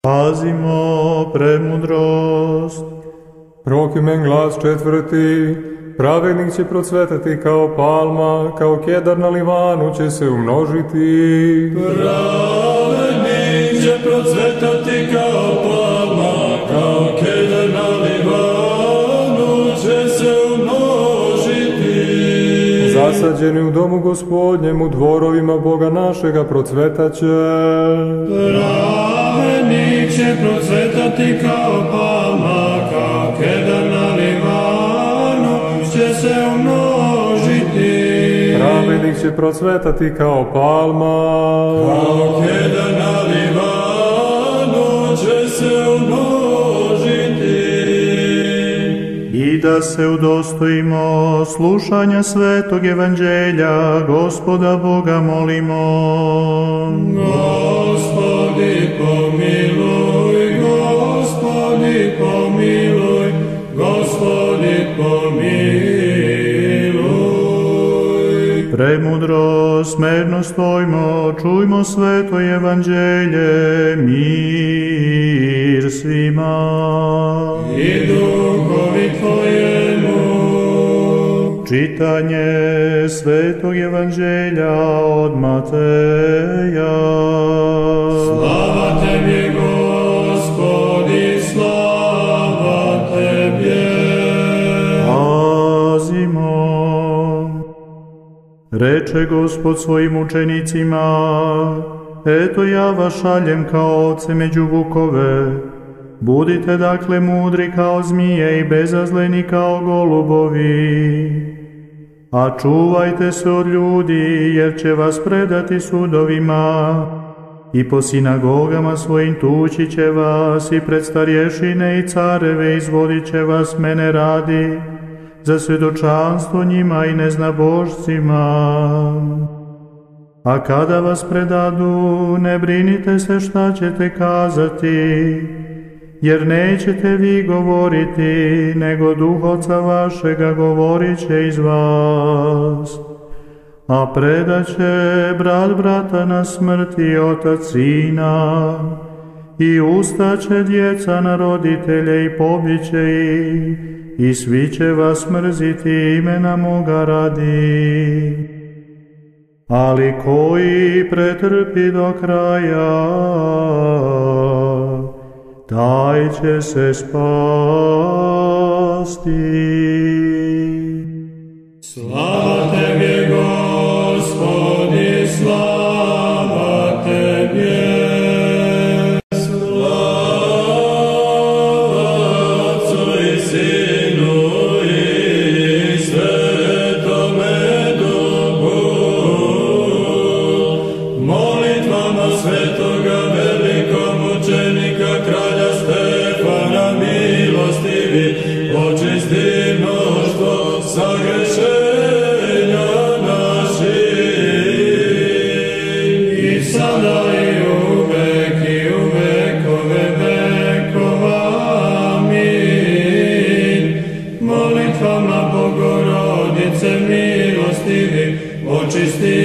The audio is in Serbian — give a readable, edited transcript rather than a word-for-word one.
Pazimo premudrost. Prokimen glas četvrti, pravednik će procvetati kao palma, kao kedar na Livanu će se umnožiti. Pravednik će procvetati kao palma, kao kedar na Livanu će se umnožiti. Zasađeni u domu Gospodnjem, u dvorovima Boga našega procvetaće. Pravednik će procvetati kao palma, kao kedar na Livanu će se umnožiti. Pravednik će procvetati kao palma, kao kedar na Livanu će se umnožiti. I da se udostojimo slušanja svetog evanđelja, Gospoda Boga molimo. Gospodi pomiluj, Gospodi pomiluj, Gospodi pomiluj. Premudro, smerno stojmo, čujmo sveto evanđelje, mir svima. I duhovi tvojemu. Čitanje svetog evanđelja od Mateja. Slava Tebi, Gospodi, slava Tebi. Pazimo. Reče Gospod svojim učenicima, eto ja vas šaljem kao ovce među vukove. Budite dakle mudri kao zmije i bezazleni kao golubovi. A čuvajte se od ljudi, jer će vas predati sudovima i po sinagogama svojim tući će vas i pred starješine i careve izvodit će vas mene radi za svjedočanstvo njima i neznabošcima. A kada vas predadu, ne brinite se šta ćete kazati, jer nećete vi govoriti, nego Duh Oca vašega govorit će iz vas. A predaće brat brata na smrt i otac sina, i ustaće djeca na roditelje i pobiće ih, i svi će vas mrziti imena moga radi. Ali koji pretrpi do kraja, taj će se spasti. Slava Tebi, Gospodi, slava Tebi. Slava Otcu i Sinu i Svetome Duhu. Molitvama svetoga velikog mučenika kralja Stefana milostivi, očisti mnoštvo sagrešenja naših. I sada i uvek i u vekove vekova. Amin. Molitvama Bogorodice milostivi, očisti